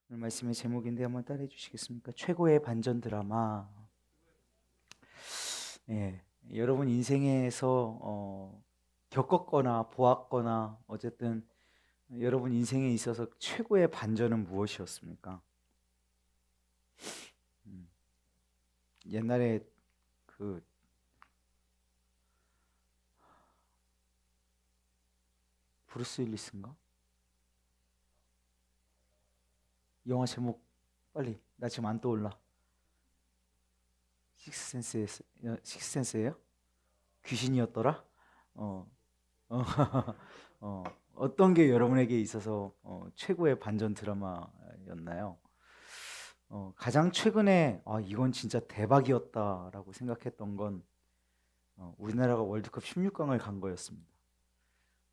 오늘 말씀의 제목인데 한번 따라해 주시겠습니까? 최고의 반전 드라마. 예, 여러분 인생에서 겪었거나 보았거나 어쨌든 여러분 인생에 있어서 최고의 반전은 무엇이었습니까? 음, 옛날에 그 브루스 윌리스인가? 영화 제목 빨리, 나 지금 안 떠올라. 식스센스예요? 귀신이었더라? 어, 어, 어떤 게 여러분에게 있어서 최고의 반전 드라마였나요? 가장 최근에 이건 진짜 대박이었다라고 생각했던 건 우리나라가 월드컵 16강을 간 거였습니다.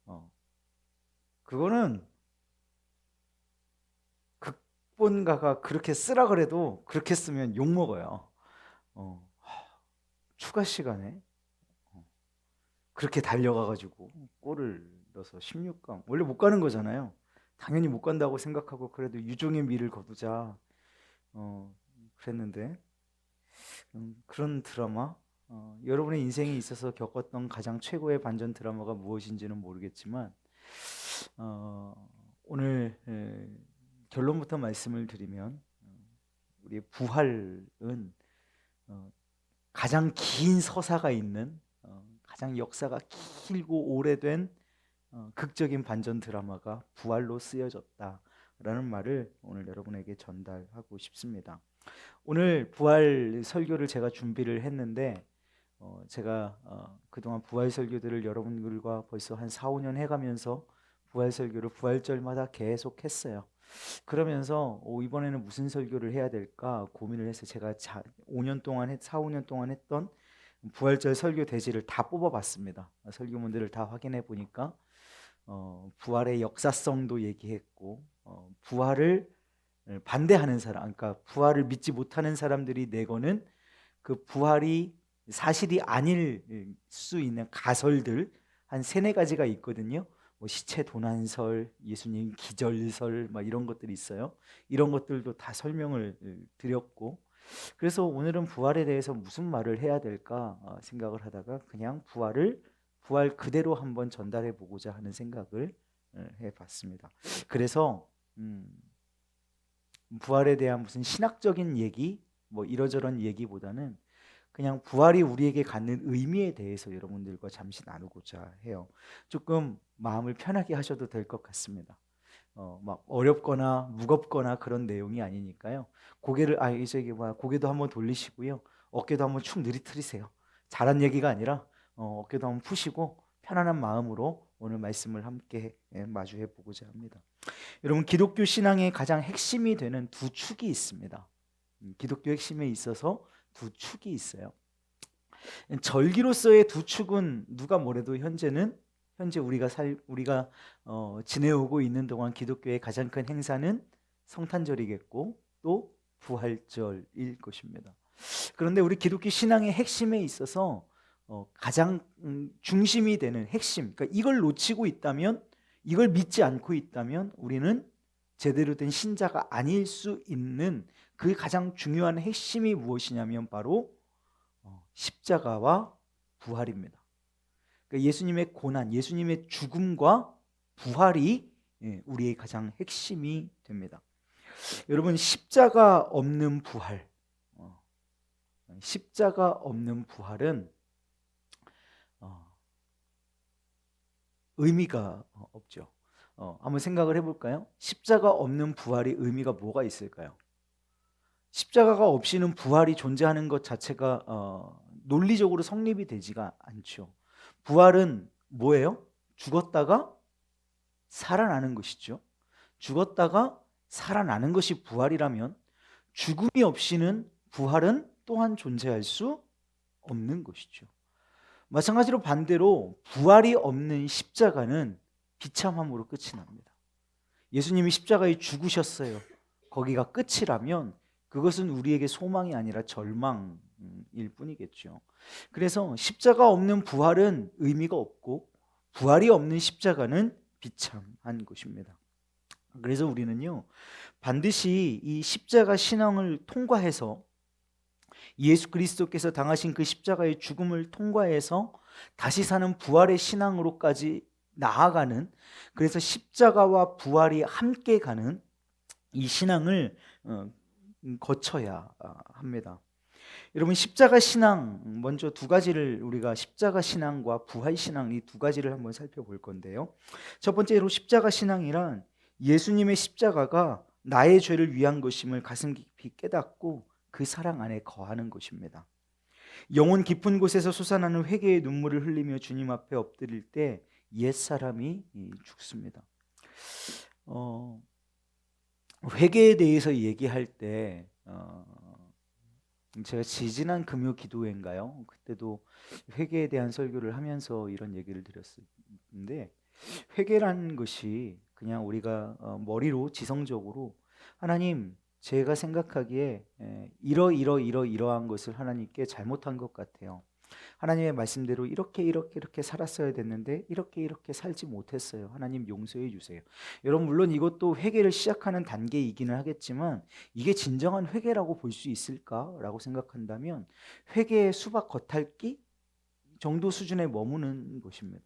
어, 그거는 극본가가 그렇게 쓰라 그래도 그렇게 쓰면 욕 먹어요. 추가 시간에 그렇게 달려가가지고 골을 넣어서 16강 원래 못 가는 거잖아요. 당연히 못 간다고 생각하고 그래도 유종의 미를 거두자 그랬는데 그런 드라마 여러분의 인생에 있어서 겪었던 가장 최고의 반전 드라마가 무엇인지는 모르겠지만 오늘 결론부터 말씀을 드리면 우리의 부활은 가장 긴 서사가 있는 가장 역사가 길고 오래된 극적인 반전 드라마가 부활로 쓰여졌다라는 말을 오늘 여러분에게 전달하고 싶습니다. 오늘 부활 설교를 제가 준비를 했는데 제가 그동안 부활 설교들을 여러분들과 벌써 한 4, 5년 해가면서 부활 설교를 부활절마다 계속 했어요. 그러면서 이번에는 무슨 설교를 해야 될까 고민을 해서 제가 5년 동안 4, 5년 동안 했던 부활절 설교 대지를 다 뽑아봤습니다. 설교문들을 다 확인해 보니까 부활의 역사성도 얘기했고 부활을 반대하는 사람, 그러니까 부활을 믿지 못하는 사람들이 내거는 그 부활이 사실이 아닐 수 있는 가설들 한 세네 가지가 있거든요. 뭐 시체 도난설, 예수님 기절설, 막 이런 것들이 있어요. 이런 것들도 다 설명을 드렸고, 그래서 오늘은 부활에 대해서 무슨 말을 해야 될까 생각을 하다가 그냥 부활 그대로 한번 전달해 보고자 하는 생각을 해봤습니다. 그래서 부활에 대한 무슨 신학적인 얘기, 뭐 이러저런 얘기보다는 그냥 부활이 우리에게 갖는 의미에 대해서 여러분들과 잠시 나누고자 해요. 조금 마음을 편하게 하셔도 될 것 같습니다. 막 어렵거나 무겁거나 그런 내용이 아니니까요. 고개도 한번 돌리시고요. 어깨도 한번 축 늘어뜨리세요. 잘한 얘기가 아니라 어깨도 한번 푸시고 편안한 마음으로 오늘 말씀을 함께 마주해 보고자 합니다. 여러분, 기독교 신앙의 가장 핵심이 되는 두 축이 있습니다. 기독교 핵심에 있어서 두 축이 있어요. 절기로서의 두 축은 누가 뭐래도 현재 우리가 지내오고 있는 동안 기독교의 가장 큰 행사는 성탄절이겠고 또 부활절일 것입니다. 그런데 우리 기독교 신앙의 핵심에 있어서 가장 중심이 되는 핵심, 그러니까 이걸 놓치고 있다면, 이걸 믿지 않고 있다면 우리는 제대로 된 신자가 아닐 수 있는 그 가장 중요한 핵심이 무엇이냐면 바로 십자가와 부활입니다. 그러니까 예수님의 고난, 예수님의 죽음과 부활이 우리의 가장 핵심이 됩니다. 여러분, 십자가 없는 부활은 의미가 없죠. 한번 생각을 해볼까요? 십자가 없는 부활이 의미가 뭐가 있을까요? 십자가가 없이는 부활이 존재하는 것 자체가 논리적으로 성립이 되지가 않죠. 부활은 뭐예요? 죽었다가 살아나는 것이죠. 죽었다가 살아나는 것이 부활이라면 죽음이 없이는 부활은 또한 존재할 수 없는 것이죠. 마찬가지로 반대로 부활이 없는 십자가는 비참함으로 끝이 납니다. 예수님이 십자가에 죽으셨어요. 거기가 끝이라면 그것은 우리에게 소망이 아니라 절망일 뿐이겠죠. 그래서 십자가 없는 부활은 의미가 없고 부활이 없는 십자가는 비참한 것입니다. 그래서 우리는요, 반드시 이 십자가 신앙을 통과해서 예수 그리스도께서 당하신 그 십자가의 죽음을 통과해서 다시 사는 부활의 신앙으로까지 나아가는, 그래서 십자가와 부활이 함께 가는 이 신앙을 거쳐야 합니다. 여러분, 십자가 신앙, 먼저 두 가지를, 우리가 십자가 신앙과 부활 신앙, 이 두 가지를 한번 살펴볼 건데요. 첫 번째로 십자가 신앙이란 예수님의 십자가가 나의 죄를 위한 것임을 가슴 깊이 깨닫고 그 사랑 안에 거하는 것입니다. 영혼 깊은 곳에서 솟아나는 회개의 눈물을 흘리며 주님 앞에 엎드릴 때 옛사람이 죽습니다. 회개에 대해서 얘기할 때 제가 지지난 금요 기도회인가요? 그때도 회개에 대한 설교를 하면서 이런 얘기를 드렸는데, 회개라는 것이 그냥 우리가 머리로 지성적으로 하나님, 제가 생각하기에 이러한 것을 하나님께 잘못한 것 같아요. 하나님의 말씀대로 이렇게 살았어야 됐는데 이렇게 살지 못했어요. 하나님 용서해 주세요. 여러분, 물론 이것도 회개를 시작하는 단계이기는 하겠지만 이게 진정한 회개라고 볼 수 있을까라고 생각한다면 회개의 수박 겉핥기 정도 수준에 머무는 것입니다.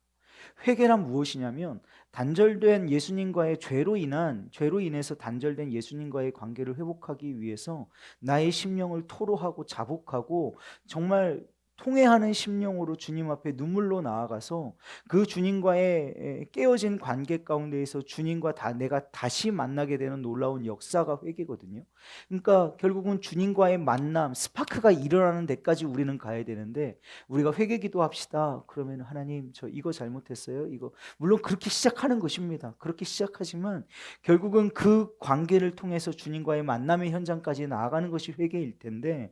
회개란 무엇이냐면 단절된 예수님과의 죄로 인해서 단절된 예수님과의 관계를 회복하기 위해서 나의 심령을 토로하고 자복하고 정말 통회하는 심령으로 주님 앞에 눈물로 나아가서 그 주님과의 깨어진 관계 가운데에서 주님과 내가 다시 만나게 되는 놀라운 역사가 회개거든요. 그러니까 결국은 주님과의 만남, 스파크가 일어나는 데까지 우리는 가야 되는데, 우리가 회개 기도합시다 그러면 하나님 저 이거 잘못했어요, 이거, 물론 그렇게 시작하는 것입니다. 그렇게 시작하지만 결국은 그 관계를 통해서 주님과의 만남의 현장까지 나아가는 것이 회개일 텐데,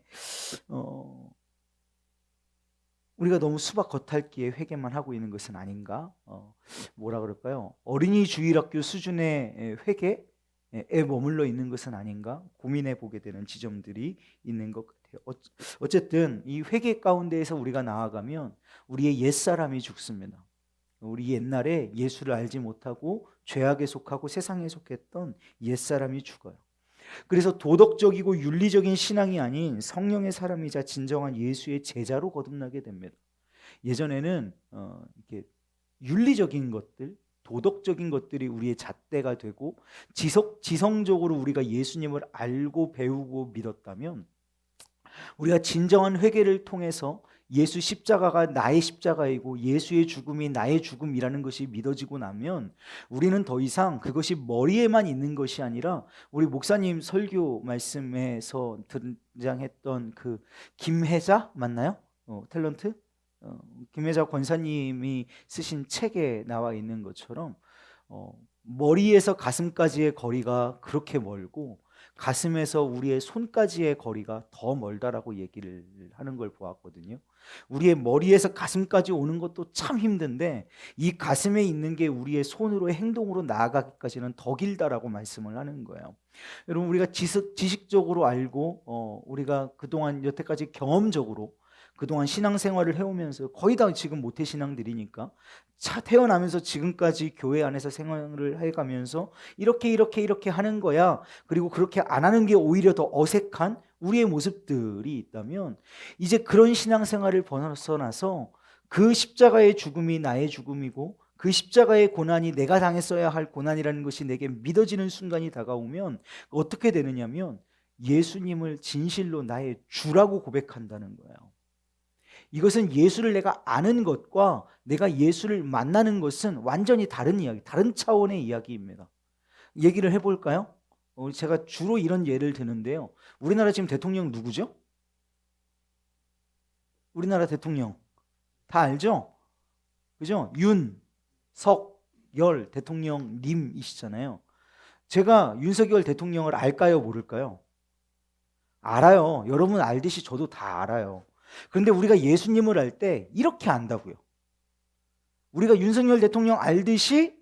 우리가 너무 수박 겉핥기에 회개만 하고 있는 것은 아닌가? 뭐라 그럴까요? 어린이 주일학교 수준의 회개에 머물러 있는 것은 아닌가? 고민해 보게 되는 지점들이 있는 것 같아요. 어쨌든 이 회개 가운데에서 우리가 나아가면 우리의 옛사람이 죽습니다. 우리 옛날에 예수를 알지 못하고 죄악에 속하고 세상에 속했던 옛사람이 죽어요. 그래서 도덕적이고 윤리적인 신앙이 아닌 성령의 사람이자 진정한 예수의 제자로 거듭나게 됩니다. 예전에는 이렇게 윤리적인 것들, 도덕적인 것들이 우리의 잣대가 되고 지성적으로 우리가 예수님을 알고 배우고 믿었다면, 우리가 진정한 회개를 통해서 예수 십자가가 나의 십자가이고 예수의 죽음이 나의 죽음이라는 것이 믿어지고 나면 우리는 더 이상 그것이 머리에만 있는 것이 아니라, 우리 목사님 설교 말씀에서 등장했던 그 김혜자 맞나요? 탤런트? 김혜자 권사님이 쓰신 책에 나와 있는 것처럼 머리에서 가슴까지의 거리가 그렇게 멀고 가슴에서 우리의 손까지의 거리가 더 멀다라고 얘기를 하는 걸 보았거든요. 우리의 머리에서 가슴까지 오는 것도 참 힘든데 이 가슴에 있는 게 우리의 손으로 행동으로 나아가기까지는 더 길다라고 말씀을 하는 거예요. 여러분, 우리가 지식적으로 알고 우리가 그동안 여태까지 경험적으로 그동안 신앙생활을 해오면서 거의 다 지금 모태신앙들이니까 태어나면서 지금까지 교회 안에서 생활을 해가면서 이렇게 하는 거야, 그리고 그렇게 안 하는 게 오히려 더 어색한 우리의 모습들이 있다면, 이제 그런 신앙생활을 벗어나서 그 십자가의 죽음이 나의 죽음이고 그 십자가의 고난이 내가 당했어야 할 고난이라는 것이 내게 믿어지는 순간이 다가오면 어떻게 되느냐면 예수님을 진실로 나의 주라고 고백한다는 거예요. 이것은 예수를 내가 아는 것과 내가 예수를 만나는 것은 완전히 다른 이야기, 다른 차원의 이야기입니다. 얘기를 해볼까요? 제가 주로 이런 예를 드는데요. 우리나라 지금 대통령 누구죠? 우리나라 대통령 다 알죠? 그죠? 윤석열 대통령님이시잖아요. 제가 윤석열 대통령을 알까요, 모를까요? 알아요. 여러분 알듯이 저도 다 알아요. 그런데 우리가 예수님을 알 때 이렇게 안다고요. 우리가 윤석열 대통령 알듯이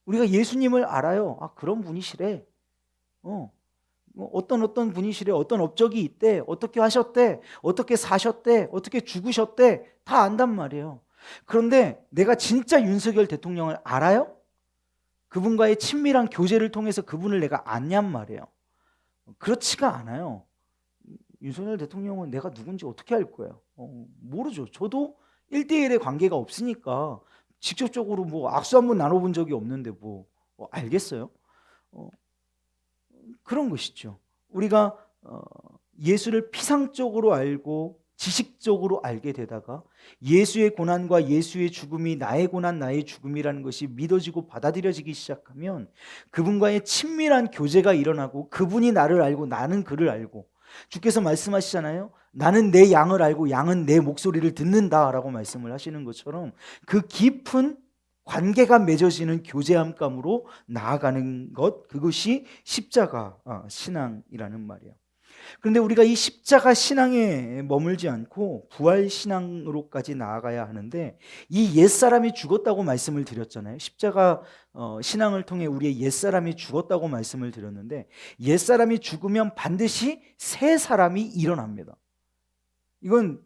우리가 예수님을 알아요. 아, 그런 분이시래. 어떤 분이시래. 어떤 업적이 있대. 어떻게 하셨대. 어떻게 사셨대. 어떻게 죽으셨대. 다 안단 말이에요. 그런데 내가 진짜 윤석열 대통령을 알아요? 그분과의 친밀한 교제를 통해서 그분을 내가 아냔 말이에요. 그렇지가 않아요. 윤석열 대통령은 내가 누군지 어떻게 알 거예요? 모르죠. 저도 1대1의 관계가 없으니까 직접적으로 뭐 악수 한번 나눠본 적이 없는데 뭐 알겠어요? 그런 것이죠. 우리가 예수를 피상적으로 알고 지식적으로 알게 되다가 예수의 고난과 예수의 죽음이 나의 고난 나의 죽음이라는 것이 믿어지고 받아들여지기 시작하면 그분과의 친밀한 교제가 일어나고 그분이 나를 알고 나는 그를 알고, 주께서 말씀하시잖아요. 나는 내 양을 알고 양은 내 목소리를 듣는다라고 말씀을 하시는 것처럼 그 깊은 관계가 맺어지는 교제함감으로 나아가는 것, 그것이 십자가 신앙이라는 말이에요. 그런데 우리가 이 십자가 신앙에 머물지 않고 부활 신앙으로까지 나아가야 하는데, 이 옛사람이 죽었다고 말씀을 드렸잖아요. 십자가 신앙을 통해 우리의 옛사람이 죽었다고 말씀을 드렸는데, 옛사람이 죽으면 반드시 새 사람이 일어납니다. 이건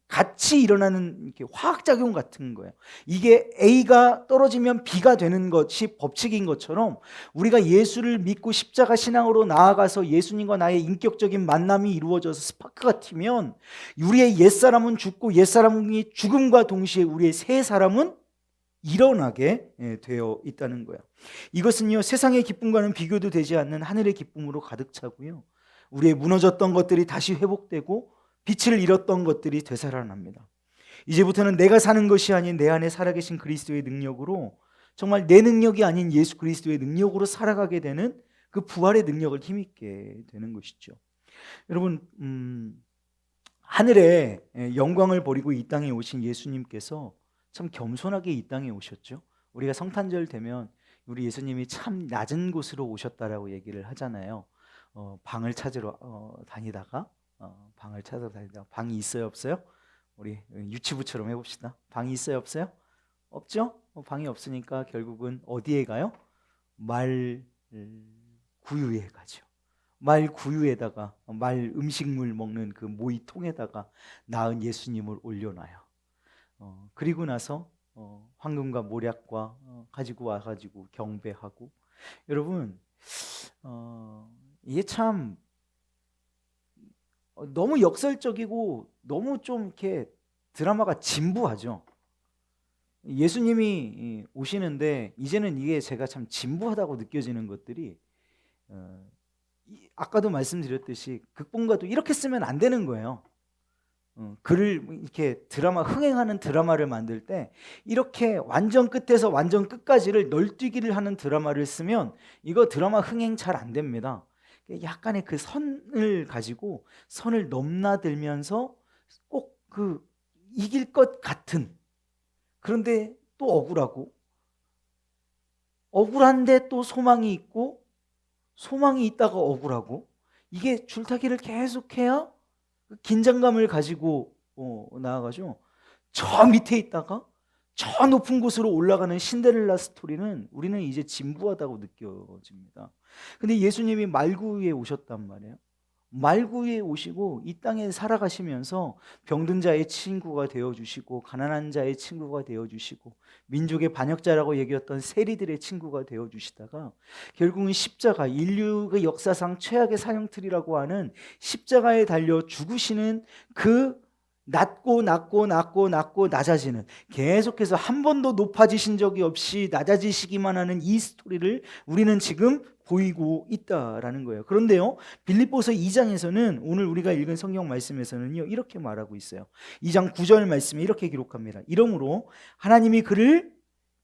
같이 일어나는 이렇게 화학작용 같은 거예요. 이게 A가 떨어지면 B가 되는 것이 법칙인 것처럼 우리가 예수를 믿고 십자가 신앙으로 나아가서 예수님과 나의 인격적인 만남이 이루어져서 스파크가 튀면 우리의 옛사람은 죽고 옛사람이 죽음과 동시에 우리의 새 사람은 일어나게 되어 있다는 거예요. 이것은요, 세상의 기쁨과는 비교도 되지 않는 하늘의 기쁨으로 가득 차고요, 우리의 무너졌던 것들이 다시 회복되고 빛을 잃었던 것들이 되살아납니다. 이제부터는 내가 사는 것이 아닌 내 안에 살아계신 그리스도의 능력으로, 정말 내 능력이 아닌 예수 그리스도의 능력으로 살아가게 되는 그 부활의 능력을 힘입게 되는 것이죠. 여러분, 하늘의 영광을 버리고 이 땅에 오신 예수님께서 참 겸손하게 이 땅에 오셨죠. 우리가 성탄절 되면 우리 예수님이 참 낮은 곳으로 오셨다라고 얘기를 하잖아요. 방을 찾으러 다니다가 방이 있어요, 없어요? 우리 유치부처럼 해봅시다. 방이 있어요, 없어요? 없죠? 방이 없으니까 결국은 어디에 가요? 말 구유에 가죠. 말 구유에다가 말 음식물 먹는 그 모이통에다가 낳은 예수님을 올려놔요. 그리고 나서 황금과 모략과 가지고 와가지고 경배하고. 여러분, 이게 참 너무 역설적이고 너무 좀 이렇게 드라마가 진부하죠. 예수님이 오시는데 이제는 이게 제가 참 진부하다고 느껴지는 것들이, 아까도 말씀드렸듯이 극본가도 이렇게 쓰면 안 되는 거예요. 글을 이렇게 드라마 흥행하는 드라마를 만들 때 이렇게 완전 끝에서 완전 끝까지를 널뛰기를 하는 드라마를 쓰면 이거 드라마 흥행 잘 안 됩니다. 약간의 그 선을 가지고 선을 넘나들면서 꼭 그 이길 것 같은, 그런데 또 억울한데 또 소망이 있고, 소망이 있다가 억울하고, 이게 줄타기를 계속해야 긴장감을 가지고 나아가죠. 저 밑에 있다가 저 높은 곳으로 올라가는 신데렐라 스토리는 우리는 이제 진부하다고 느껴집니다. 근데 예수님이 말구유에 오셨단 말이에요. 말구유에 오시고 이 땅에 살아가시면서 병든 자의 친구가 되어주시고, 가난한 자의 친구가 되어주시고, 민족의 반역자라고 얘기했던 세리들의 친구가 되어주시다가 결국은 십자가, 인류의 역사상 최악의 사형틀이라고 하는 십자가에 달려 죽으시는 그 낮고 낮아지는, 계속해서 한 번도 높아지신 적이 없이 낮아지시기만 하는 이 스토리를 우리는 지금 보이고 있다라는 거예요. 그런데요, 빌립보서 2장에서는 오늘 우리가 읽은 성경 말씀에서는요, 이렇게 말하고 있어요. 2장 9절 말씀에 이렇게 기록합니다. 이러므로 하나님이 그를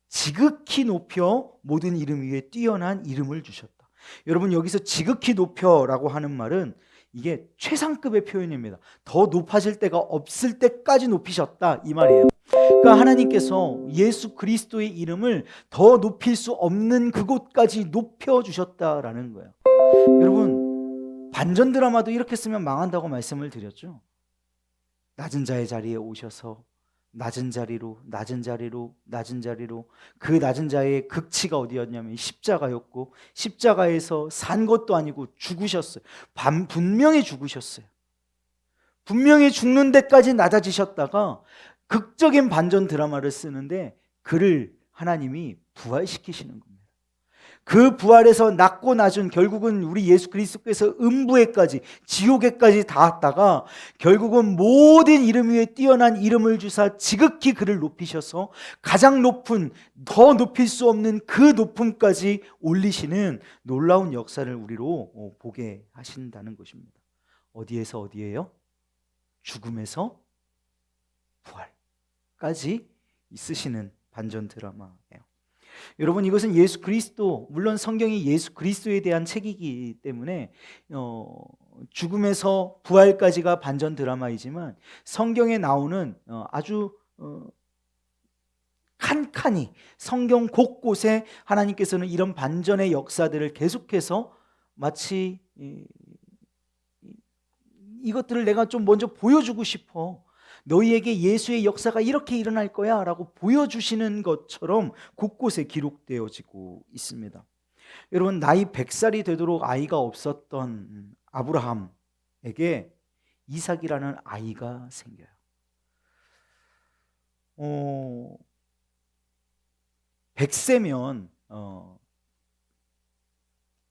지극히 높여 모든 이름 위에 뛰어난 이름을 주셨다. 여러분, 여기서 지극히 높여라고 하는 말은 이게 최상급의 표현입니다. 더 높아질 데가 없을 때까지 높이셨다, 이 말이에요. 그러니까 하나님께서 예수 그리스도의 이름을 더 높일 수 없는 그곳까지 높여주셨다라는 거예요. 여러분, 반전 드라마도 이렇게 쓰면 망한다고 말씀을 드렸죠. 낮은 자의 자리에 오셔서 낮은 자리로 그 낮은 자의 극치가 어디였냐면 십자가였고, 십자가에서 산 것도 아니고 죽으셨어요. 분명히 죽으셨어요. 분명히 죽는 데까지 낮아지셨다가 극적인 반전 드라마를 쓰는데 그를 하나님이 부활시키시는 겁니다. 그 부활에서 낮고 낮은 결국은 우리 예수 그리스도께서 음부에까지 지옥에까지 닿았다가 결국은 모든 이름 위에 뛰어난 이름을 주사 지극히 그를 높이셔서 가장 높은 더 높일 수 없는 그 높음까지 올리시는 놀라운 역사를 우리로 보게 하신다는 것입니다. 어디에서 어디예요? 죽음에서 부활까지 있으시는 반전 드라마예요. 여러분, 이것은 예수 그리스도, 물론 성경이 예수 그리스도에 대한 책이기 때문에 죽음에서 부활까지가 반전 드라마이지만 성경에 나오는 아주 칸칸이 성경 곳곳에 하나님께서는 이런 반전의 역사들을 계속해서 마치 이것들을 내가 좀 먼저 보여주고 싶어, 너희에게 예수의 역사가 이렇게 일어날 거야 라고 보여주시는 것처럼 곳곳에 기록되어지고 있습니다. 여러분, 나이 100살이 되도록 아이가 없었던 아브라함에게 이삭이라는 아이가 생겨요. 100세면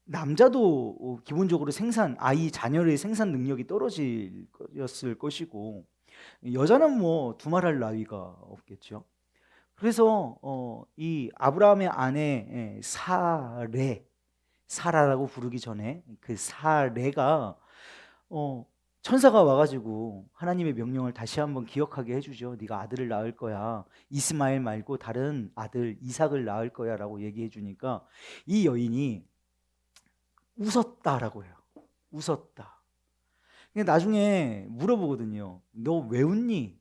남자도 기본적으로 자녀의 생산 능력이 떨어졌을 것이고 여자는 뭐 두말할 나위가 없겠죠. 그래서 이 아브라함의 아내 사라라고 부르기 전에 그 사레가 천사가 와가지고 하나님의 명령을 다시 한번 기억하게 해주죠. 네가 아들을 낳을 거야. 이스마엘 말고 다른 아들 이삭을 낳을 거야 라고 얘기해 주니까 이 여인이 웃었다라고 해요. 웃었다. 나중에 물어보거든요. 너 왜 웃니?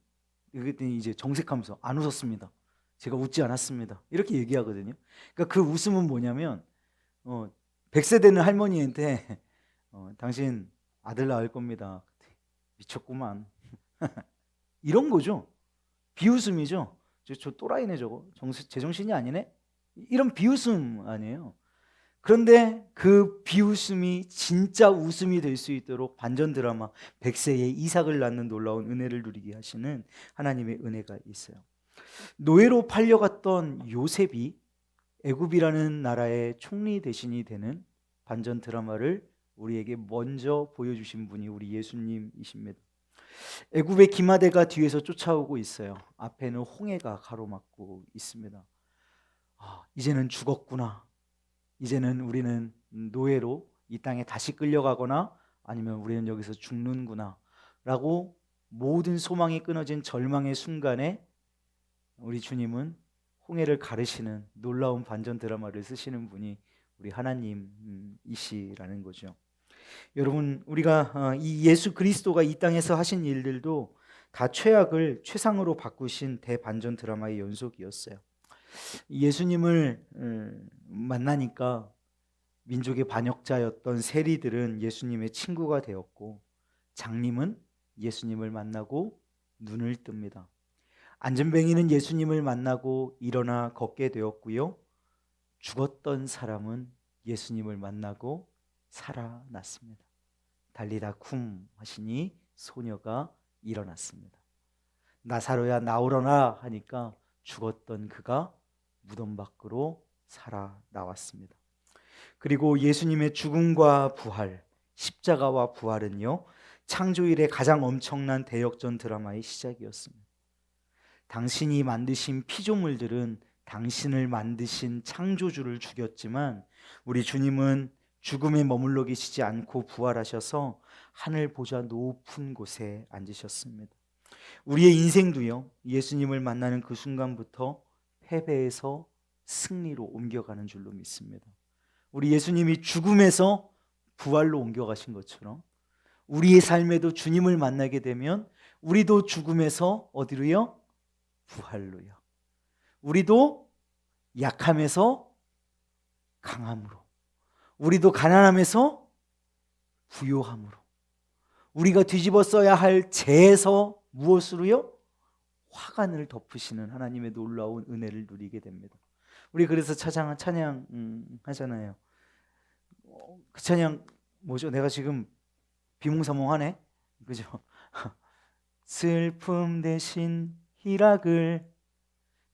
그랬더니 이제 정색하면서 안 웃었습니다. 제가 웃지 않았습니다. 이렇게 얘기하거든요. 그러니까 그 웃음은 뭐냐면 100세 되는 할머니한테 당신 아들 낳을 겁니다. 미쳤구만. 이런 거죠. 비웃음이죠. 저 또라이네 저거. 제정신이 아니네. 이런 비웃음 아니에요. 그런데 그 비웃음이 진짜 웃음이 될 수 있도록 반전 드라마 100세에 이삭을 낳는 놀라운 은혜를 누리게 하시는 하나님의 은혜가 있어요. 노예로 팔려갔던 요셉이 애굽이라는 나라의 총리 대신이 되는 반전 드라마를 우리에게 먼저 보여주신 분이 우리 예수님이십니다. 애굽의 기마대가 뒤에서 쫓아오고 있어요. 앞에는 홍해가 가로막고 있습니다. 이제는 죽었구나. 이제는 우리는 노예로 이 땅에 다시 끌려가거나 아니면 우리는 여기서 죽는구나 라고 모든 소망이 끊어진 절망의 순간에 우리 주님은 홍해를 가르시는 놀라운 반전 드라마를 쓰시는 분이 우리 하나님이시라는 거죠. 여러분, 우리가 이 예수 그리스도가 이 땅에서 하신 일들도 다 최악을 최상으로 바꾸신 대반전 드라마의 연속이었어요. 예수님을 만나니까 민족의 반역자였던 세리들은 예수님의 친구가 되었고, 장님은 예수님을 만나고 눈을 뜹니다. 안전뱅이는 예수님을 만나고 일어나 걷게 되었고요. 죽었던 사람은 예수님을 만나고 살아났습니다. 달리다 쿰 하시니 소녀가 일어났습니다. 나사로야 나오너라 하니까 죽었던 그가 무덤 밖으로 살아나왔습니다. 그리고 예수님의 죽음과 부활, 십자가와 부활은요, 창조일의 가장 엄청난 대역전 드라마의 시작이었습니다. 당신이 만드신 피조물들은 당신을 만드신 창조주를 죽였지만 우리 주님은 죽음에 머물러 계시지 않고 부활하셔서 하늘 보좌 높은 곳에 앉으셨습니다. 우리의 인생도요, 예수님을 만나는 그 순간부터 패배에서 승리로 옮겨가는 줄로 믿습니다. 우리 예수님이 죽음에서 부활로 옮겨가신 것처럼 우리의 삶에도 주님을 만나게 되면 우리도 죽음에서 어디로요? 부활로요. 우리도 약함에서 강함으로, 우리도 가난함에서 부요함으로, 우리가 뒤집어 써야 할 죄에서 무엇으로요? 화관을 덮으시는 하나님의 놀라운 은혜를 누리게 됩니다. 우리 그래서 찬양 하잖아요. 그 찬양 뭐죠? 내가 지금 비몽사몽하네, 그죠? 슬픔 대신 희락을,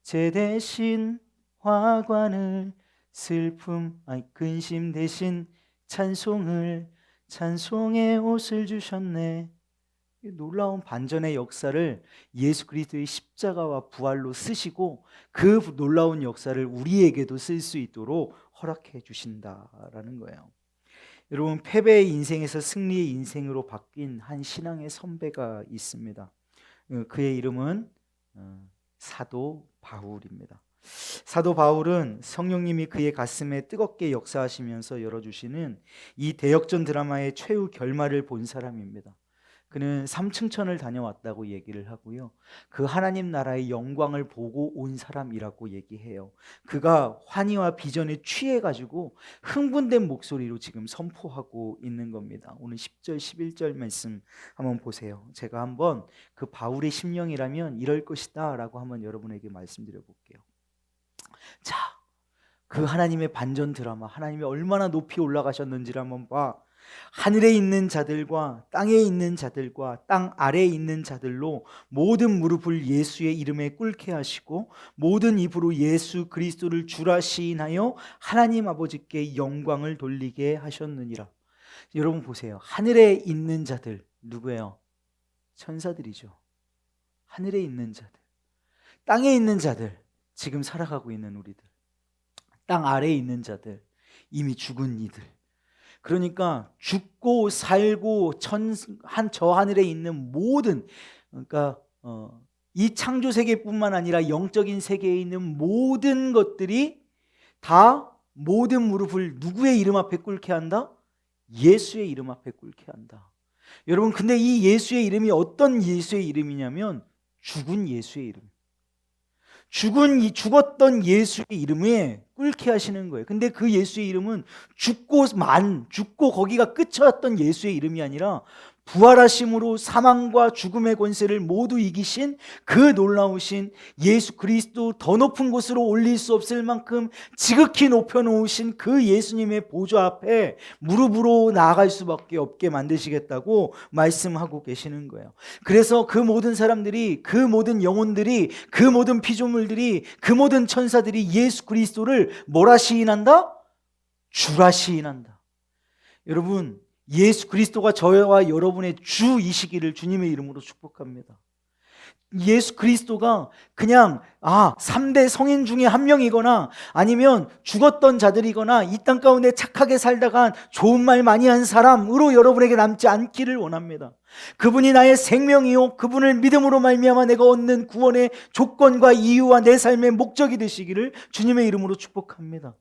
죄 대신 화관을, 슬픔 근심 대신 찬송의 옷을 주셨네. 이 놀라운 반전의 역사를 예수 그리스도의 십자가와 부활로 쓰시고 그 놀라운 역사를 우리에게도 쓸 수 있도록 허락해 주신다라는 거예요. 여러분, 패배의 인생에서 승리의 인생으로 바뀐 한 신앙의 선배가 있습니다. 그의 이름은 사도 바울입니다. 사도 바울은 성령님이 그의 가슴에 뜨겁게 역사하시면서 열어주시는 이 대역전 드라마의 최후 결말을 본 사람입니다. 그는 삼층천을 다녀왔다고 얘기를 하고요, 그 하나님 나라의 영광을 보고 온 사람이라고 얘기해요. 그가 환희와 비전에 취해가지고 흥분된 목소리로 지금 선포하고 있는 겁니다. 오늘 10절 11절 말씀 한번 보세요. 제가 한번 그 바울의 심령이라면 이럴 것이다 라고 한번 여러분에게 말씀드려 볼게요. 자, 그 하나님의 반전 드라마, 하나님이 얼마나 높이 올라가셨는지를 한번 봐. 하늘에 있는 자들과 땅에 있는 자들과 땅 아래에 있는 자들로 모든 무릎을 예수의 이름에 꿇게 하시고 모든 입으로 예수 그리스도를 주라 시인하여 하나님 아버지께 영광을 돌리게 하셨느니라. 여러분 보세요. 하늘에 있는 자들 누구예요? 천사들이죠. 하늘에 있는 자들, 땅에 있는 자들, 지금 살아가고 있는 우리들, 땅 아래에 있는 자들, 이미 죽은 이들. 그러니까 죽고 살고 저 하늘에 있는 모든, 그러니까 이 창조 세계뿐만 아니라 영적인 세계에 있는 모든 것들이 다 모든 무릎을 누구의 이름 앞에 꿇게 한다? 예수의 이름 앞에 꿇게 한다. 여러분, 근데 이 예수의 이름이 어떤 예수의 이름이냐면 죽은 예수의 이름. 죽었던 예수의 이름에 꿇게 하시는 거예요. 근데 그 예수의 이름은 죽고 거기가 끝이었던 예수의 이름이 아니라 부활하심으로 사망과 죽음의 권세를 모두 이기신 그 놀라우신 예수 그리스도, 더 높은 곳으로 올릴 수 없을 만큼 지극히 높여놓으신 그 예수님의 보좌 앞에 무릎으로 나아갈 수밖에 없게 만드시겠다고 말씀하고 계시는 거예요. 그래서 그 모든 사람들이, 그 모든 영혼들이, 그 모든 피조물들이, 그 모든 천사들이 예수 그리스도를 뭐라 시인한다? 주라 시인한다. 여러분, 예수 그리스도가 저와 여러분의 주이시기를 주님의 이름으로 축복합니다. 예수 그리스도가 그냥 3대 성인 중에 한 명이거나 아니면 죽었던 자들이거나 이 땅 가운데 착하게 살다가 좋은 말 많이 한 사람으로 여러분에게 남지 않기를 원합니다. 그분이 나의 생명이요, 그분을 믿음으로 말미암아 내가 얻는 구원의 조건과 이유와 내 삶의 목적이 되시기를 주님의 이름으로 축복합니다.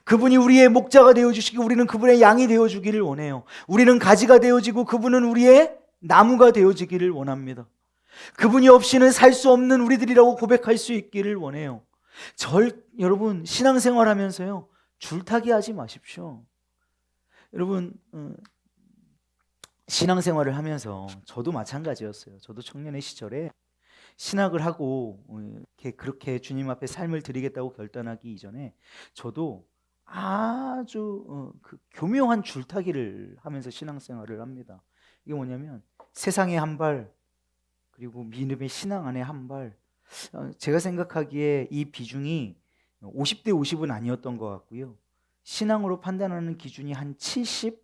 그분이 우리의 목자가 되어주시고 우리는 그분의 양이 되어주기를 원해요. 우리는 가지가 되어지고 그분은 우리의 나무가 되어지기를 원합니다. 그분이 없이는 살 수 없는 우리들이라고 고백할 수 있기를 원해요. 여러분, 신앙생활 하면서요, 줄타기 하지 마십시오. 여러분, 신앙생활을 하면서 저도 마찬가지였어요. 저도 청년의 시절에 신학을 하고 그렇게 주님 앞에 삶을 드리겠다고 결단하기 이전에 저도 아주 교묘한 줄타기를 하면서 신앙생활을 합니다. 이게 뭐냐면 세상에 한 발, 그리고 믿음의 신앙 안에 한 발. 제가 생각하기에 이 비중이 50대 50은 아니었던 것 같고요. 신앙으로 판단하는 기준이 한 70,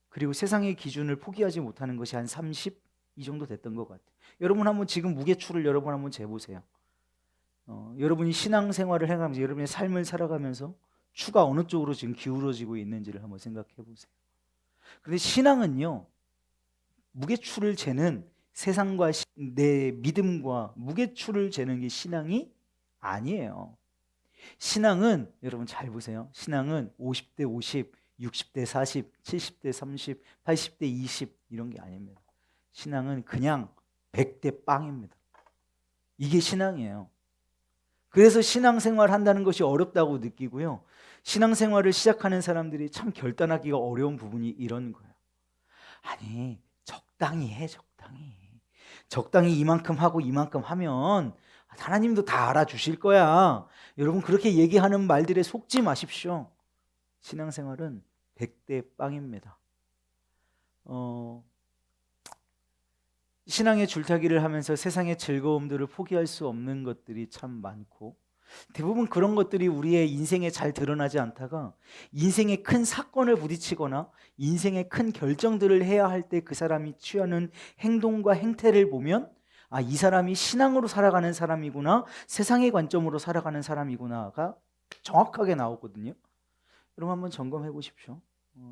그리고 세상의 기준을 포기하지 못하는 것이 한 30, 이 정도 됐던 것 같아요. 여러분 한번 지금 무게추를 여러분 한번 재보세요. 여러분이 신앙생활을 해가면서 여러분의 삶을 살아가면서 추가 어느 쪽으로 지금 기울어지고 있는지를 한번 생각해 보세요. 그런데 신앙은요, 무게추를 재는, 세상과 내 믿음과 무게추를 재는 게 신앙이 아니에요. 신앙은 여러분 잘 보세요. 신앙은 50대 50, 60대 40, 70대 30, 80대 20 이런 게 아닙니다. 신앙은 그냥 100대 빵입니다. 이게 신앙이에요. 그래서 신앙생활 한다는 것이 어렵다고 느끼고요, 신앙생활을 시작하는 사람들이 참 결단하기가 어려운 부분이 이런 거예요. 아니, 적당히 해. 적당히 이만큼 하고 이만큼 하면 하나님도 다 알아주실 거야. 여러분, 그렇게 얘기하는 말들에 속지 마십시오. 신앙생활은 100대 빵입니다. 신앙의 줄타기를 하면서 세상의 즐거움들을 포기할 수 없는 것들이 참 많고, 대부분 그런 것들이 우리의 인생에 잘 드러나지 않다가 인생의 큰 사건을 부딪히거나 인생의 큰 결정들을 해야 할 때 그 사람이 취하는 행동과 행태를 보면 아, 이 사람이 신앙으로 살아가는 사람이구나, 세상의 관점으로 살아가는 사람이구나가 정확하게 나오거든요. 여러분 한번 점검해 보십시오.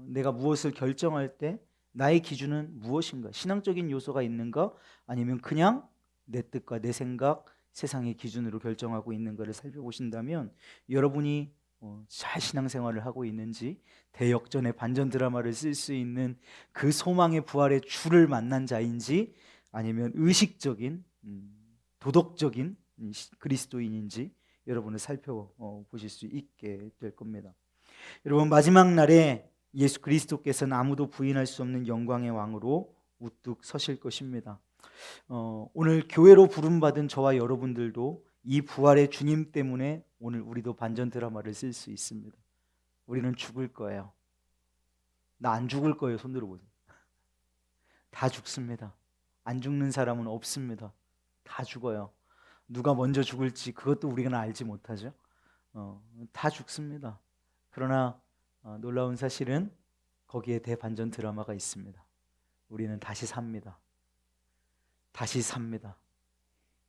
내가 무엇을 결정할 때 나의 기준은 무엇인가? 신앙적인 요소가 있는가? 아니면 그냥 내 뜻과 내 생각, 세상의 기준으로 결정하고 있는 것을 살펴보신다면 여러분이 잘 신앙생활을 하고 있는지, 대역전의 반전 드라마를 쓸 수 있는 그 소망의 부활의 주를 만난 자인지, 아니면 의식적인 도덕적인 그리스도인인지 여러분을 살펴보실 수 있게 될 겁니다. 여러분 마지막 날에 예수 그리스도께서는 아무도 부인할 수 없는 영광의 왕으로 우뚝 서실 것입니다. 오늘 교회로 부름받은 저와 여러분들도 이 부활의 주님 때문에 오늘 우리도 반전 드라마를 쓸 수 있습니다. 우리는 죽을 거예요. 나 안 죽을 거예요. 손 들어보세요. 다 죽습니다. 안 죽는 사람은 없습니다. 다 죽어요. 누가 먼저 죽을지 그것도 우리가 알지 못하죠. 다 죽습니다. 그러나 놀라운 사실은 거기에 대반전 드라마가 있습니다. 우리는 다시 삽니다. 다시 삽니다.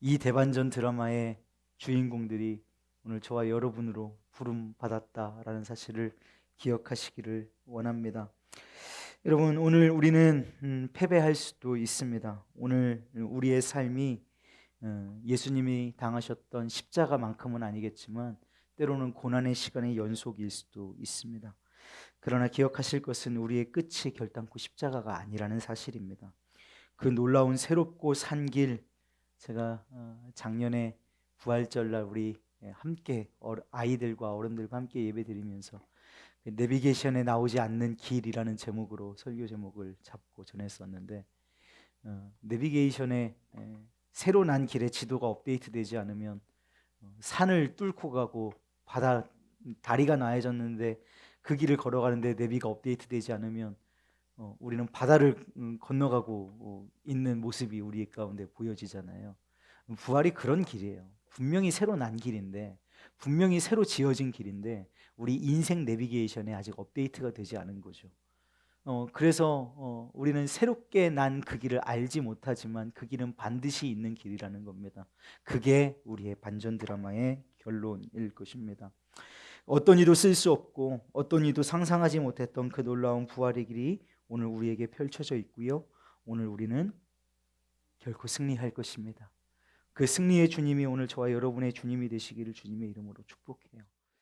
이 대반전 드라마의 주인공들이 오늘 저와 여러분으로 부름받았다라는 사실을 기억하시기를 원합니다. 여러분 오늘 우리는 패배할 수도 있습니다. 오늘 우리의 삶이 예수님이 당하셨던 십자가만큼은 아니겠지만 때로는 고난의 시간의 연속일 수도 있습니다. 그러나 기억하실 것은 우리의 끝이 결단코 십자가가 아니라는 사실입니다. 그 놀라운 새롭고 산 길, 제가 작년에 부활절날 우리 함께 아이들과 어른들과 함께 예배드리면서 내비게이션에 나오지 않는 길이라는 제목으로 설교 제목을 잡고 전했었는데 내비게이션에 새로 난 길의 지도가 업데이트되지 않으면 산을 뚫고 가고 다리가 나해졌는데 그 길을 걸어가는데 내비가 업데이트되지 않으면 우리는 바다를 건너가고 있는 모습이 우리 가운데 보여지잖아요. 부활이 그런 길이에요. 분명히 새로 난 길인데, 분명히 새로 지어진 길인데 우리 인생 내비게이션에 아직 업데이트가 되지 않은 거죠. 그래서 우리는 새롭게 난 그 길을 알지 못하지만 그 길은 반드시 있는 길이라는 겁니다. 그게 우리의 반전 드라마의 결론일 것입니다. 어떤 이도 쓸 수 없고 어떤 이도 상상하지 못했던 그 놀라운 부활의 길이 오늘 우리에게 펼쳐져 있고요. 오늘 우리는 결코 승리할 것입니다. 그 승리의 주님이 오늘 저와 여러분의 주님이 되시기를 주님의 이름으로 축복해요.